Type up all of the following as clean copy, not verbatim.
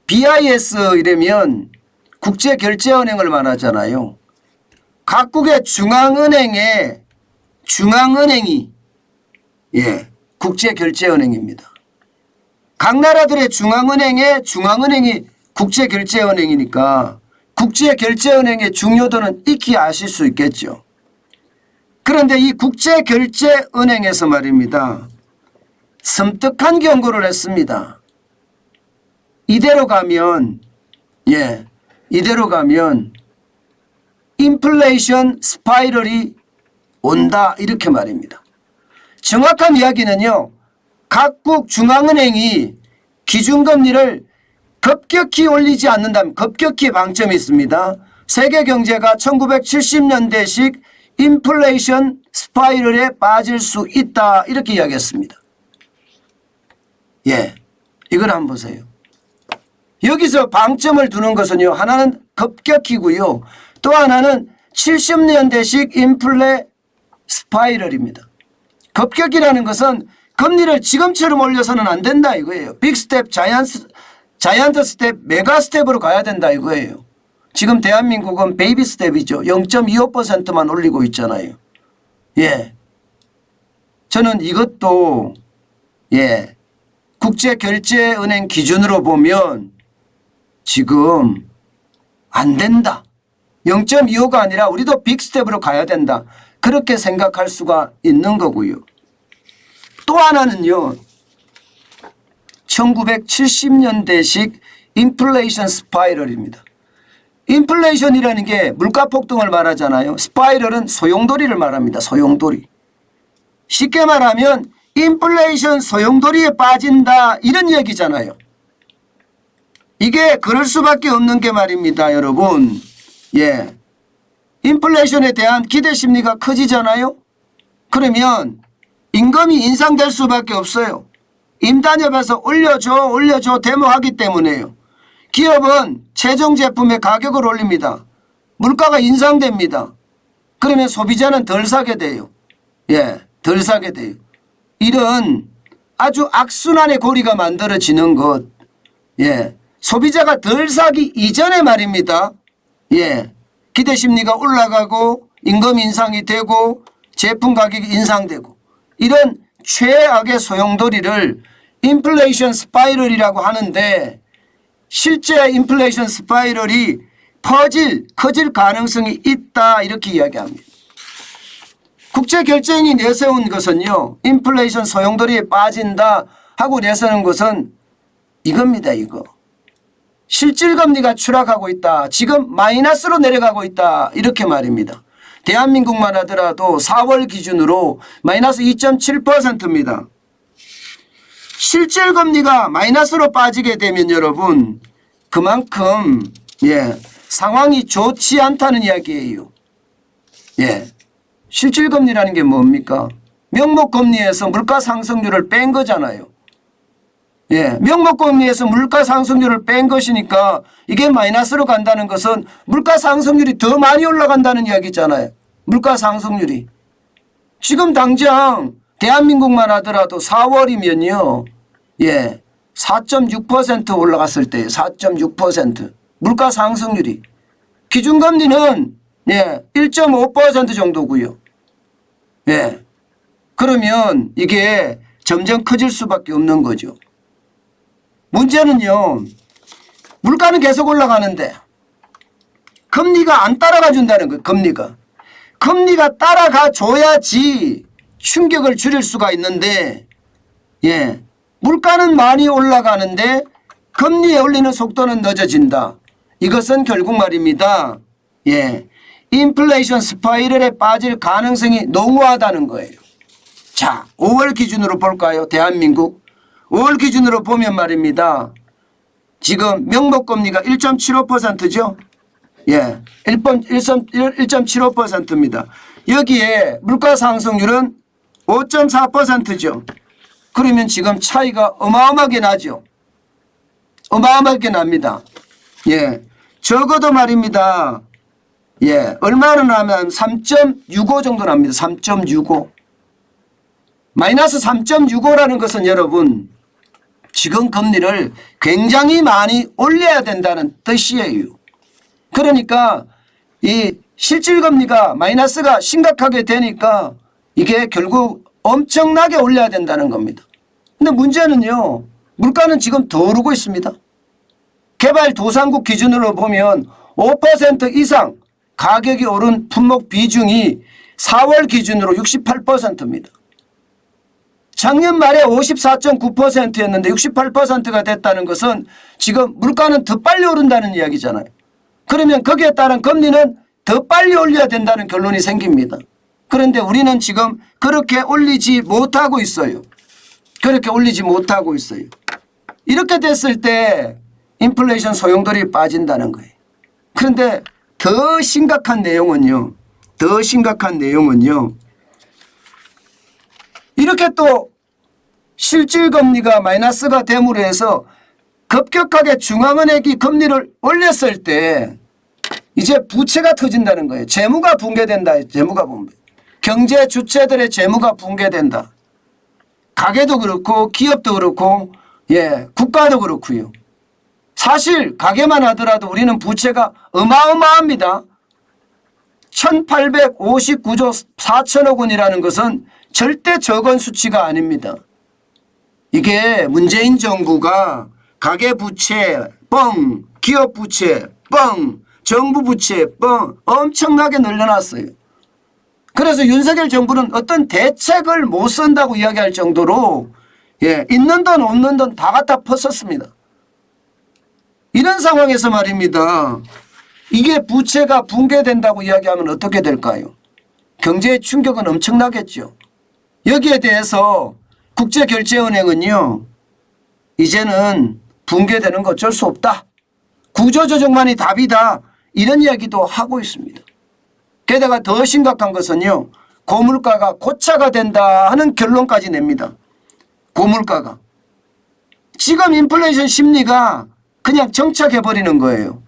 BIS 이러면 국제결제은행을 말하잖아요. 각국의 중앙은행이 국제결제은행입니다. 각 나라들의 중앙은행이 국제결제은행이니까 국제결제은행의 중요도는 익히 아실 수 있겠죠. 그런데 이 국제결제은행에서 말입니다. 섬뜩한 경고를 했습니다. 이대로 가면 인플레이션 스파이럴이 온다 이렇게 말입니다. 정확한 이야기는요. 각국 중앙은행이 기준금리를 급격히 올리지 않는다면 급격히 방점이 있습니다. 세계 경제가 1970년대식 인플레이션 스파이럴에 빠질 수 있다 이렇게 이야기했습니다. 이걸 한번 보세요. 여기서 방점을 두는 것은요. 하나는 급격히고요. 또 하나는 70년대식 인플레 스파이럴입니다. 급격이라는 것은 금리를 지금처럼 올려서는 안 된다 이거예요. 빅스텝, 자이언트 스텝, 메가 스텝으로 가야 된다 이거예요. 지금 대한민국은 베이비 스텝이죠. 0.25%만 올리고 있잖아요. 저는 이것도 국제결제은행 기준으로 보면 지금 안 된다. 0.25가 아니라 우리도 빅스텝으로 가야 된다. 그렇게 생각할 수가 있는 거고요. 또 하나는요. 1970년대식 인플레이션 스파이럴입니다. 인플레이션이라는 게 물가 폭등을 말하잖아요. 스파이럴은 소용돌이를 말합니다. 소용돌이. 쉽게 말하면 인플레이션 소용돌이에 빠진다 이런 얘기잖아요. 이게 그럴 수밖에 없는 게 말입니다. 여러분. 인플레이션에 대한 기대 심리가 커지잖아요. 그러면 임금이 인상될 수밖에 없어요. 임단협에서 올려줘 데모하기 때문에요. 기업은 최종 제품의 가격을 올립니다. 물가가 인상됩니다. 그러면 소비자는 덜 사게 돼요. 덜 사게 돼요. 이런 아주 악순환의 고리가 만들어지는 것. 소비자가 덜 사기 이전에 말입니다. 기대 심리가 올라가고 임금 인상이 되고 제품 가격이 인상되고 이런 최악의 소용돌이를 인플레이션 스파이럴이라고 하는데 실제 인플레이션 스파이럴이 커질 가능성이 있다 이렇게 이야기합니다. 국제결제은행이 내세운 것은요. 인플레이션 소용돌이에 빠진다 하고 내세우는 것은 이겁니다. 이거. 실질금리가 추락하고 있다. 지금 마이너스로 내려가고 있다. 이렇게 말입니다. 대한민국만 하더라도 4월 기준으로 마이너스 2.7%입니다. 실질금리가 마이너스로 빠지게 되면 여러분 그만큼 상황이 좋지 않다는 이야기예요. 실질금리라는 게 뭡니까? 명목금리에서 물가상승률을 뺀 거잖아요. 명목금리에서 물가상승률을 뺀 것이니까 이게 마이너스로 간다는 것은 물가상승률이 더 많이 올라간다는 이야기잖아요. 물가상승률이. 지금 당장 대한민국만 하더라도 4월이면요. 4.6% 올라갔을 때예요. 4.6%. 물가상승률이. 기준금리는 1.5% 정도고요. 그러면 이게 점점 커질 수밖에 없는 거죠. 문제는요. 물가는 계속 올라가는데 금리가 안 따라가 준다는 거예요. 금리가 따라가 줘야지 충격을 줄일 수가 있는데 물가는 많이 올라가는데 금리에 올리는 속도는 늦어진다. 이것은 결국 말입니다. 인플레이션 스파이럴에 빠질 가능성이 농후하다는 거예요. 자, 5월 기준으로 볼까요? 대한민국. 5월 기준으로 보면 말입니다. 지금 명목금리가 1.75%죠. 1.75%입니다. 여기에 물가상승률은 5.4%죠. 그러면 지금 차이가 어마어마하게 나죠. 어마어마하게 납니다. 적어도 말입니다. 얼마나 나면 3.65 정도 납니다. 3.65. 마이너스 3.65라는 것은 여러분 지금 금리를 굉장히 많이 올려야 된다는 뜻이에요. 그러니까 이 실질금리가 마이너스가 심각하게 되니까 이게 결국 엄청나게 올려야 된다는 겁니다. 근데 문제는요. 물가는 지금 더 오르고 있습니다. 개발도상국 기준으로 보면 5% 이상 가격이 오른 품목 비중이 4월 기준으로 68%입니다. 작년 말에 54.9%였는데 68%가 됐다는 것은 지금 물가는 더 빨리 오른다는 이야기잖아요. 그러면 거기에 따른 금리는 더 빨리 올려야 된다는 결론이 생깁니다. 그런데 우리는 지금 그렇게 올리지 못하고 있어요. 그렇게 올리지 못하고 있어요. 이렇게 됐을 때 인플레이션 소용돌이 빠진다는 거예요. 그런데 더 심각한 내용은요. 이렇게 또 실질금리가 마이너스가 됨으로 해서 급격하게 중앙은행이 금리를 올렸을 때 이제 부채가 터진다는 거예요. 재무가 붕괴된다. 재무가 붕괴. 경제 주체들의 재무가 붕괴된다. 가게도 그렇고 기업도 그렇고 국가도 그렇고요. 사실 가게만 하더라도 우리는 부채가 어마어마합니다. 1859조 4천억 원이라는 것은 절대 적은 수치가 아닙니다. 이게 문재인 정부가 가계부채 뻥, 기업부채 뻥, 정부부채 뻥 엄청나게 늘려놨어요. 그래서 윤석열 정부는 어떤 대책을 못 쓴다고 이야기할 정도로 있는 돈 없는 돈 다 갖다 퍼썼습니다. 이런 상황에서 말입니다. 이게 부채가 붕괴된다고 이야기하면 어떻게 될까요? 경제의 충격은 엄청나겠죠. 여기에 대해서 국제결제은행은요. 이제는 붕괴되는 거 어쩔 수 없다. 구조조정만이 답이다. 이런 이야기도 하고 있습니다. 게다가 더 심각한 것은요. 고물가가 고차가 된다 하는 결론까지 냅니다. 고물가가. 지금 인플레이션 심리가 그냥 정착해버리는 거예요.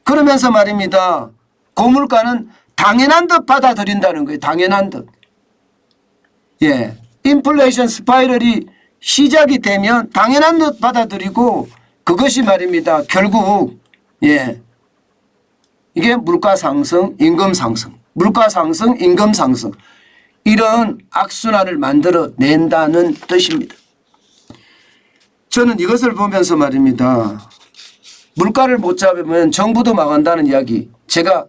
그러면서 말입니다. 고물가는 당연한 듯 받아들인다는 거예요. 당연한 듯. 인플레이션 스파이럴이 시작이 되면 당연한 듯 받아들이고 그것이 말입니다. 결국 이게 물가 상승, 임금 상승, 물가 상승, 임금 상승 이런 악순환을 만들어낸다는 뜻입니다. 저는 이것을 보면서 말입니다. 물가를 못 잡으면 정부도 망한다는 이야기 제가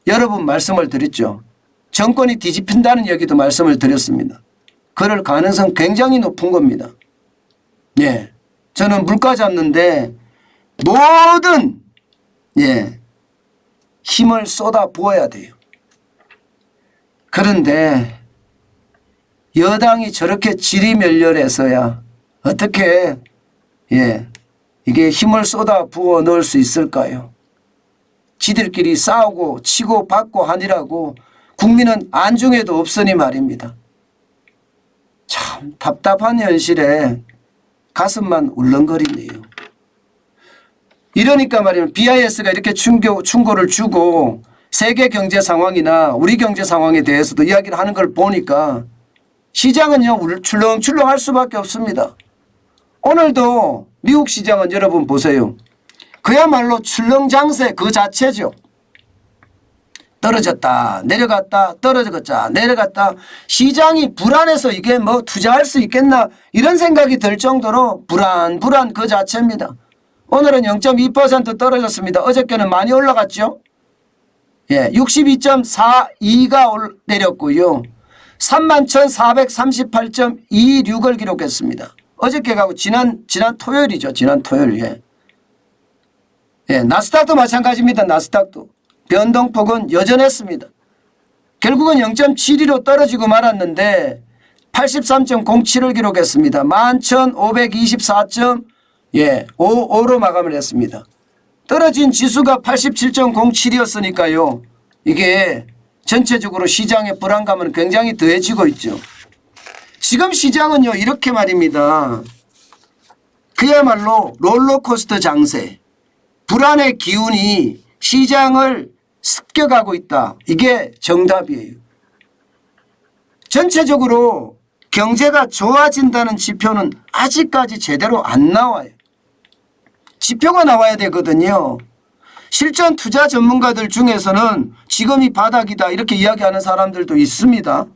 여러 번 말씀을 드렸죠. 정권이 뒤집힌다는 이야기도 말씀을 드렸습니다. 그럴 가능성 굉장히 높은 겁니다. 저는 물가 잡는데 모든 힘을 쏟아 부어야 돼요. 그런데 여당이 저렇게 지리멸렬해서야 어떻게 이게 힘을 쏟아 부어 넣을 수 있을까요? 지들끼리 싸우고 치고 받고 하니라고 국민은 안중에도 없으니 말입니다. 참 답답한 현실에 가슴만 울렁거리네요. 이러니까 말이면 BIS가 이렇게 충고를 주고 세계 경제 상황이나 우리 경제 상황에 대해서도 이야기를 하는 걸 보니까 시장은요 출렁출렁할 수밖에 없습니다. 오늘도 미국 시장은 여러분 보세요. 그야말로 출렁장세 그 자체죠. 떨어졌다 내려갔다 떨어졌다 내려갔다 시장이 불안해서 이게 뭐 투자할 수 있겠나 이런 생각이 들 정도로 불안 그 자체입니다. 오늘은 0.2% 떨어졌습니다. 어저께는 많이 올라갔죠. 62.42가 내렸고요. 31,438.26을 기록했습니다. 어저께가 지난 토요일이죠. 지난 토요일. 나스닥도 마찬가지입니다. 나스닥도. 변동폭은 여전했습니다. 결국은 0.72로 떨어지고 말았는데 83.07을 기록했습니다. 11,524.55로 마감을 했습니다. 떨어진 지수가 87.07이었으니까요. 이게 전체적으로 시장의 불안감은 굉장히 더해지고 있죠. 지금 시장은요 이렇게 말입니다. 그야말로 롤러코스터 장세. 불안의 기운이 시장을 습격하고 있다. 이게 정답이에요. 전체적으로 경제가 좋아진다는 지표는 아직까지 제대로 안 나와요. 지표가 나와야 되거든요. 실전 투자 전문가들 중에서는 지금이 바닥이다 이렇게 이야기하는 사람들도 있습니다.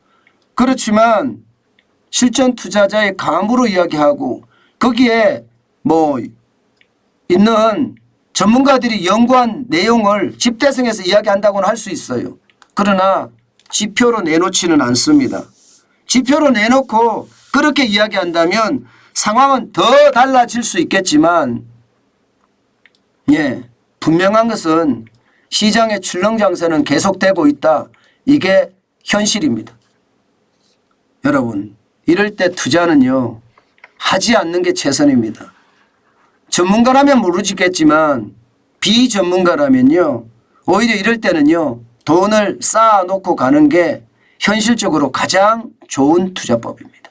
그렇지만 실전 투자자의 감으로 이야기하고 거기에 뭐 있는 전문가들이 연구한 내용을 집대성에서 이야기한다고는 할 수 있어요. 그러나 지표로 내놓지는 않습니다. 지표로 내놓고 그렇게 이야기한다면 상황은 더 달라질 수 있겠지만 분명한 것은 시장의 출렁장세는 계속되고 있다. 이게 현실입니다. 여러분 이럴 때 투자는요 하지 않는 게 최선입니다. 전문가라면 모르겠지만 비전문가라면요 오히려 이럴 때는요 돈을 쌓아놓고 가는 게 현실적으로 가장 좋은 투자법입니다.